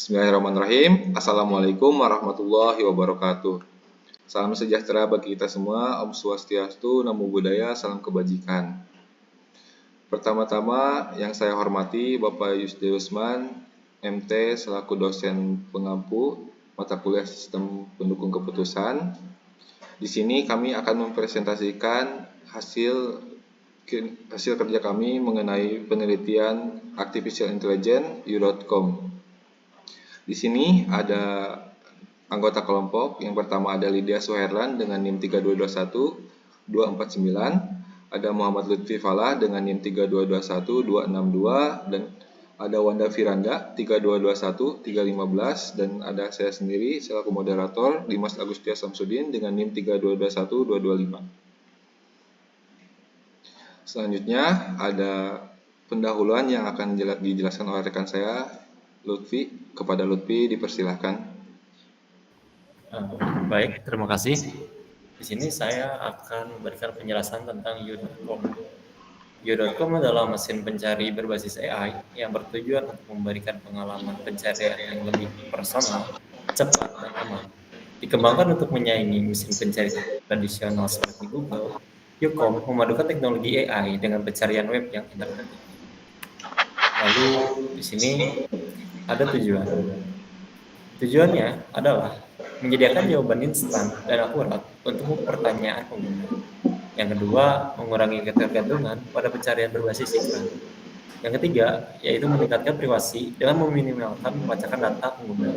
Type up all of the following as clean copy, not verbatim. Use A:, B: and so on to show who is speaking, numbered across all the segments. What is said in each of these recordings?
A: Bismillahirrahmanirrahim. Assalamualaikum warahmatullahi wabarakatuh. Salam sejahtera bagi kita semua. Om Swastiastu, Namo Buddhaya, salam kebajikan. Pertama-tama yang saya hormati Bapak Yusdi Usman, MT selaku dosen pengampu mata kuliah Sistem Pendukung Keputusan. Di sini kami akan mempresentasikan hasil kerja kami mengenai penelitian Artificial Intelligence U.com. Di sini ada anggota kelompok. Yang pertama ada Lydia Suherlan dengan NIM 3221249, ada Muhammad Lutfi Falah dengan NIM 3221262, dan ada Wanda Firanda 3221315, dan ada saya sendiri selaku moderator Dimas Agustia Samsudin dengan NIM 3221225. Selanjutnya ada pendahuluan yang akan dijelaskan oleh rekan saya Lutfi. Kepada Lutfi dipersilahkan.
B: Baik, terima kasih. Di sini saya akan memberikan penjelasan tentang U.com. U.com adalah mesin pencari berbasis AI yang bertujuan untuk memberikan pengalaman pencarian yang lebih personal, cepat, dan aman. Dikembangkan untuk menyaingi mesin pencari tradisional seperti Google, U.com memadukan teknologi AI dengan pencarian web yang interaktif. Lalu di sini ada tujuan. Tujuannya adalah menyediakan jawaban instan dan akurat untuk pertanyaan pengguna. Yang kedua, mengurangi ketergantungan pada pencarian berbasis iklan. Yang ketiga, yaitu meningkatkan privasi dengan meminimalkan membacakan data pengguna.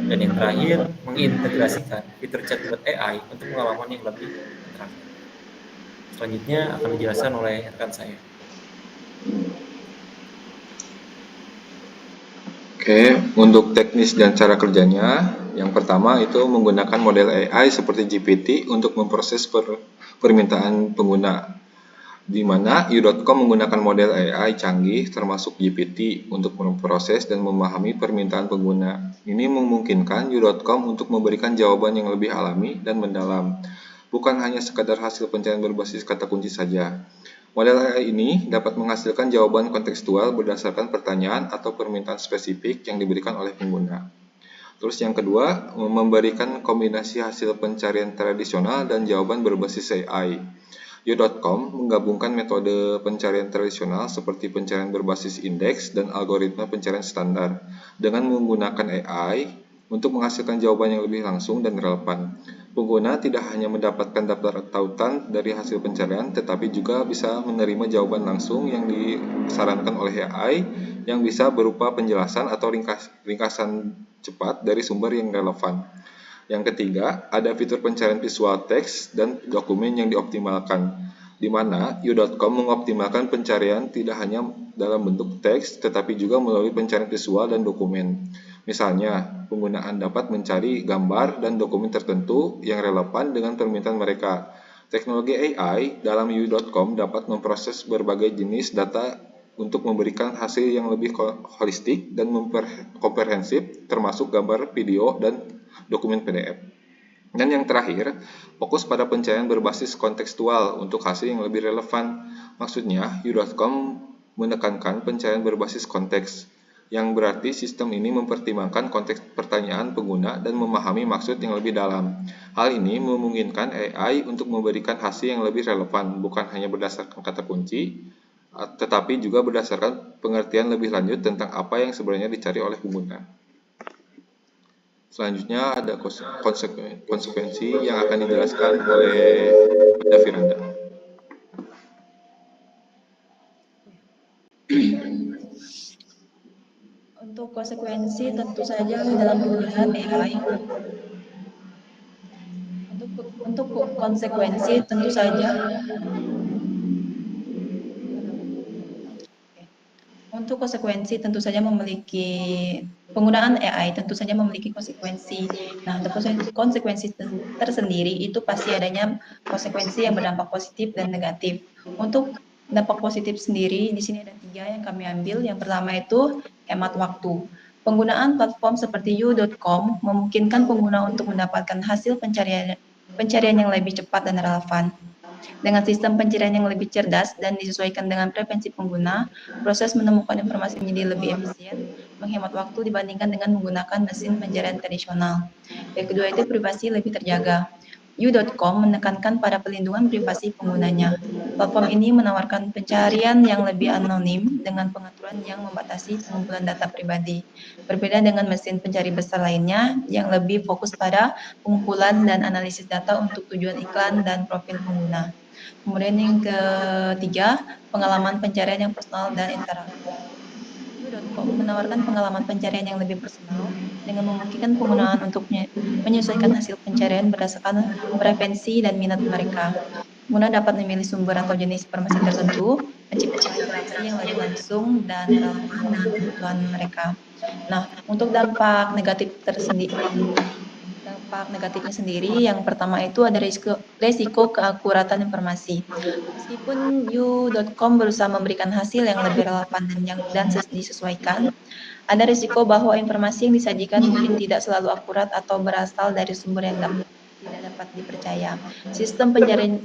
B: Dan yang terakhir, mengintegrasikan fitur chatbot AI untuk pengalaman yang lebih interaktif. Selanjutnya akan dijelaskan oleh rekan saya.
A: Oke, untuk teknis dan cara kerjanya, yang pertama itu menggunakan model AI seperti GPT untuk memproses permintaan pengguna, di mana U.com menggunakan model AI canggih termasuk GPT untuk memproses dan memahami permintaan pengguna. Ini memungkinkan U.com untuk memberikan jawaban yang lebih alami dan mendalam, bukan hanya sekadar hasil pencarian berbasis kata kunci saja. Model AI ini dapat menghasilkan jawaban kontekstual berdasarkan pertanyaan atau permintaan spesifik yang diberikan oleh pengguna. Terus yang kedua, memberikan kombinasi hasil pencarian tradisional dan jawaban berbasis AI. U.com menggabungkan metode pencarian tradisional seperti pencarian berbasis indeks dan algoritma pencarian standar dengan menggunakan AI untuk menghasilkan jawaban yang lebih langsung dan relevan. Pengguna tidak hanya mendapatkan daftar tautan dari hasil pencarian, tetapi juga bisa menerima jawaban langsung yang disarankan oleh AI yang bisa berupa penjelasan atau ringkasan cepat dari sumber yang relevan. Yang ketiga, ada fitur pencarian visual teks dan dokumen yang dioptimalkan, di mana U.com mengoptimalkan pencarian tidak hanya dalam bentuk teks, tetapi juga melalui pencarian visual dan dokumen. Misalnya, penggunaan dapat mencari gambar dan dokumen tertentu yang relevan dengan permintaan mereka. Teknologi AI dalam U.com dapat memproses berbagai jenis data untuk memberikan hasil yang lebih holistik dan komprehensif, termasuk gambar, video, dan dokumen PDF. Dan yang terakhir, fokus pada pencarian berbasis kontekstual untuk hasil yang lebih relevan. Maksudnya, U.com menekankan pencarian berbasis konteks, yang berarti sistem ini mempertimbangkan konteks pertanyaan pengguna dan memahami maksud yang lebih dalam. Hal ini memungkinkan AI untuk memberikan hasil yang lebih relevan, bukan hanya berdasarkan kata kunci, tetapi juga berdasarkan pengertian lebih lanjut tentang apa yang sebenarnya dicari oleh pengguna. Selanjutnya ada konsekuensi yang akan dijelaskan oleh Wanda Firanda.
C: Untuk konsekuensi tentu saja dalam penggunaan AI. Untuk konsekuensi tentu saja memiliki penggunaan AI tentu saja memiliki konsekuensi. Nah, untuk konsekuensi tersendiri itu pasti adanya konsekuensi yang berdampak positif dan negatif. Untuk dampak positif sendiri di sini ada 3 yang kami ambil. Yang pertama itu hemat waktu. Penggunaan platform seperti U.com memungkinkan pengguna untuk mendapatkan hasil pencarian yang lebih cepat dan relevan. Dengan sistem pencarian yang lebih cerdas dan disesuaikan dengan preferensi pengguna, proses menemukan informasi menjadi lebih efisien, menghemat waktu dibandingkan dengan menggunakan mesin pencarian tradisional. Yang kedua itu privasi lebih terjaga. You.com menekankan pada pelindungan privasi penggunanya. Platform ini menawarkan pencarian yang lebih anonim dengan pengaturan yang membatasi pengumpulan data pribadi. Berbeda dengan mesin pencari besar lainnya yang lebih fokus pada pengumpulan dan analisis data untuk tujuan iklan dan profil pengguna. Kemudian yang ketiga, pengalaman pencarian yang personal dan interaktif. You.com menawarkan pengalaman pencarian yang lebih personal dengan memungkinkan penggunaan untuk menyesuaikan hasil pencarian berdasarkan preferensi dan minat mereka. Pengguna dapat memilih sumber atau jenis informasi tertentu, menciptakan interaksi yang lebih langsung dan relevan dengan kebutuhan mereka. Nah, untuk dampak negatifnya sendiri, yang pertama itu ada risiko keakuratan informasi. Meskipun You.com berusaha memberikan hasil yang lebih relevan dan disesuaikan, ada risiko bahwa informasi yang disajikan mungkin tidak selalu akurat atau berasal dari sumber yang tidak dapat dipercaya. Sistem pencarian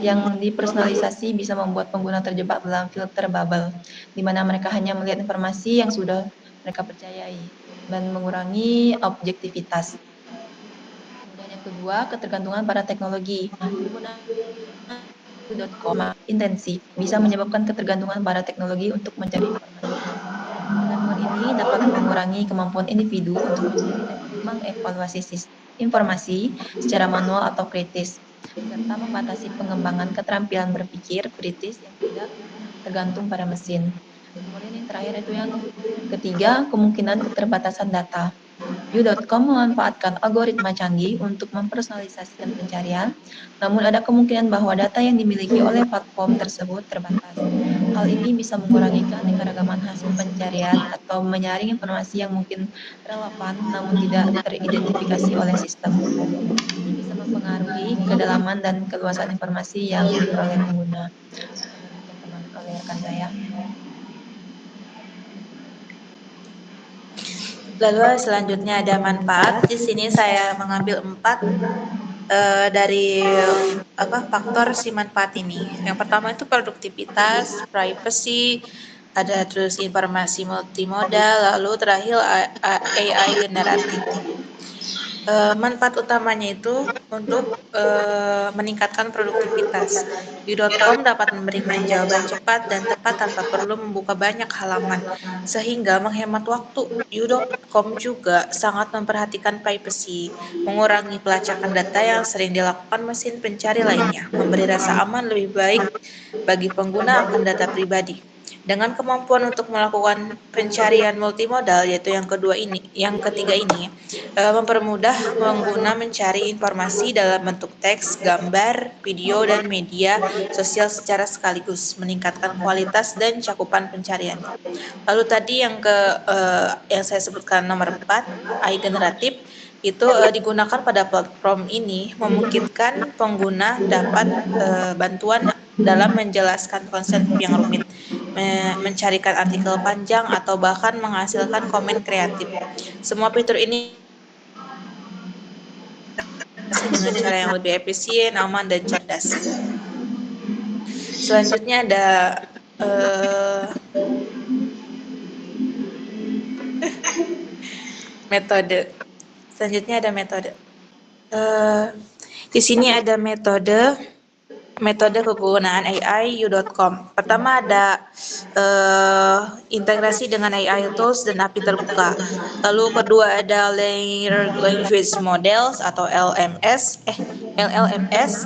C: yang dipersonalisasi bisa membuat pengguna terjebak dalam filter bubble, di mana mereka hanya melihat informasi yang sudah mereka percayai dan mengurangi objektivitas. Kemudian yang kedua, ketergantungan pada teknologi. Penggunaan You.com intensif bisa menyebabkan ketergantungan pada teknologi untuk mencari informasi. Ketergantungan ini dapat mengurangi kemampuan individu untuk mencari dan mengevaluasi informasi secara manual atau kritis, serta membatasi pengembangan keterampilan berpikir kritis yang tidak tergantung pada mesin. Kemudian yang terakhir itu yang ketiga, kemungkinan keterbatasan data. You.com memanfaatkan algoritma canggih untuk mempersonalisasikan pencarian, namun ada kemungkinan bahwa data yang dimiliki oleh platform tersebut terbatas. Hal ini bisa mengurangi keanekaragaman hasil pencarian atau menyaring informasi yang mungkin relevan namun tidak teridentifikasi oleh sistem. Ini bisa mempengaruhi kedalaman dan keluasan informasi yang diperoleh pengguna. Demikian teman oleh rekan saya.
D: Lalu selanjutnya ada manfaat. Di sini saya mengambil 4 dari faktor si manfaat ini. Yang pertama itu produktivitas, privacy, ada terus informasi multimodal, lalu terakhir AI generatif. Manfaat utamanya itu untuk meningkatkan produktivitas. You.com dapat memberikan jawaban cepat dan tepat tanpa perlu membuka banyak halaman, sehingga menghemat waktu. You.com juga sangat memperhatikan privacy, mengurangi pelacakan data yang sering dilakukan mesin pencari lainnya, memberi rasa aman lebih baik bagi pengguna akan data pribadi. Dengan kemampuan untuk melakukan pencarian multimodal, yaitu yang ketiga ini, mempermudah pengguna mencari informasi dalam bentuk teks, gambar, video, dan media sosial secara sekaligus, meningkatkan kualitas dan cakupan pencariannya. Lalu tadi yang saya sebutkan nomor 4, AI generatif, itu digunakan pada platform ini memungkinkan pengguna dapat bantuan dalam menjelaskan konsep yang rumit, mencarikan artikel panjang, atau bahkan menghasilkan komen kreatif. Semua fitur ini dengan cara yang lebih efisien, aman, dan cerdas. Selanjutnya ada metode. Di sini ada metode kegunaan AI You.com. Pertama ada integrasi dengan AI tools dan API terbuka. Lalu kedua ada Layered Language Models atau LLMS.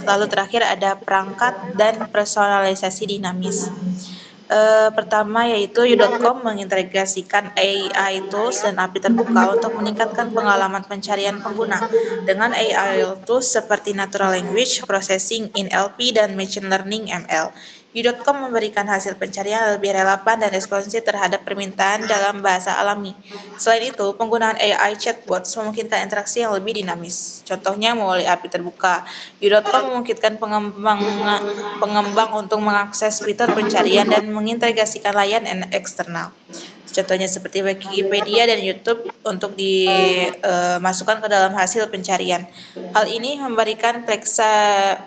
D: Lalu terakhir ada perangkat dan personalisasi dinamis. Pertama yaitu You.com mengintegrasikan AI tools dan API terbuka untuk meningkatkan pengalaman pencarian pengguna dengan AI tools seperti Natural Language Processing (NLP) dan Machine Learning (ML). You.com memberikan hasil pencarian yang lebih relevan dan responsif terhadap permintaan dalam bahasa alami. Selain itu, penggunaan AI chatbots memungkinkan interaksi yang lebih dinamis. Contohnya melalui API terbuka. You.com memungkinkan pengembang untuk mengakses fitur pencarian dan mengintegrasikan layanan eksternal. Contohnya seperti Wikipedia dan YouTube untuk dimasukkan ke dalam hasil pencarian. Hal ini memberikan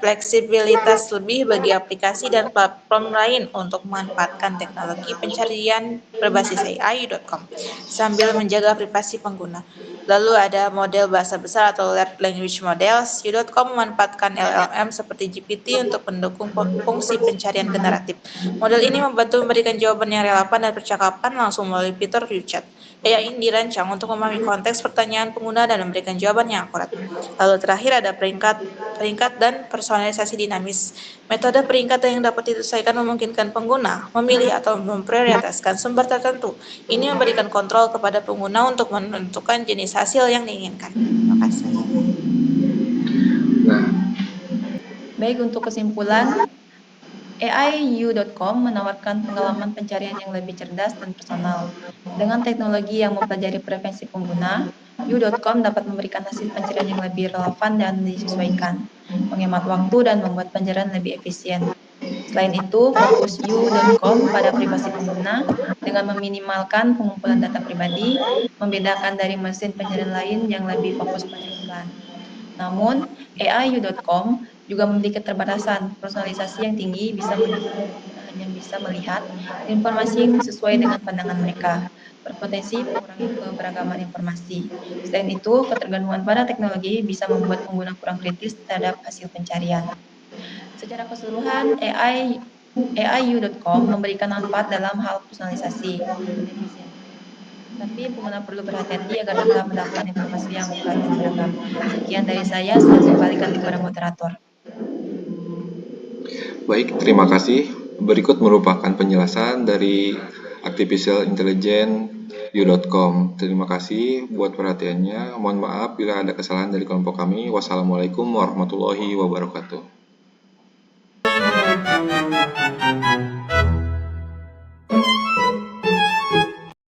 D: fleksibilitas lebih bagi aplikasi dan platform lain untuk memanfaatkan teknologi pencarian berbasis AI.com sambil menjaga privasi pengguna. Lalu ada model bahasa besar atau large language models. U.com memanfaatkan LLM seperti GPT untuk mendukung fungsi pencarian generatif. Model ini membantu memberikan jawaban yang relevan dan percakapan langsung melalui fitur view chat. AI ini dirancang untuk memahami konteks pertanyaan pengguna dan memberikan jawaban yang akurat. Lalu terakhir ada peringkat dan personalisasi dinamis. Metode peringkat yang dapat disesuaikan memungkinkan pengguna memilih atau memprioritaskan sumber tertentu. Ini memberikan kontrol kepada pengguna untuk menentukan jenis hasil yang diinginkan. Terima kasih.
A: Nah,
C: Baik, untuk kesimpulan, AI.com menawarkan pengalaman pencarian yang lebih cerdas dan personal. Dengan teknologi yang mempelajari preferensi pengguna, U.com dapat memberikan hasil pencarian yang lebih relevan dan disesuaikan, menghemat waktu dan membuat pencarian lebih efisien. Selain itu, fokus U.com pada privasi pengguna dengan meminimalkan pengumpulan data pribadi, membedakan dari mesin pencarian lain yang lebih fokus pada iklan. Namun, AI.com juga memiliki keterbatasan. Personalisasi yang tinggi bisa menyebabkan pengguna hanya bisa melihat informasi yang sesuai dengan pandangan mereka, berpotensi mengurangi keberagaman informasi. Selain itu, ketergantungan pada teknologi bisa membuat pengguna kurang kritis terhadap hasil pencarian. Secara keseluruhan, AI.com memberikan manfaat dalam hal personalisasi dan efisiensi. Tapi pengguna perlu berhati-hati agar tetap mendapatkan informasi yang akurat dan beragam. Sekian dari saya kembalikan kepada moderator.
A: baik, terima kasih. Berikut merupakan penjelasan dari Artificial Intelligence U.com. Terima kasih buat perhatiannya. Mohon maaf bila ada kesalahan dari kelompok kami. Wassalamualaikum warahmatullahi wabarakatuh.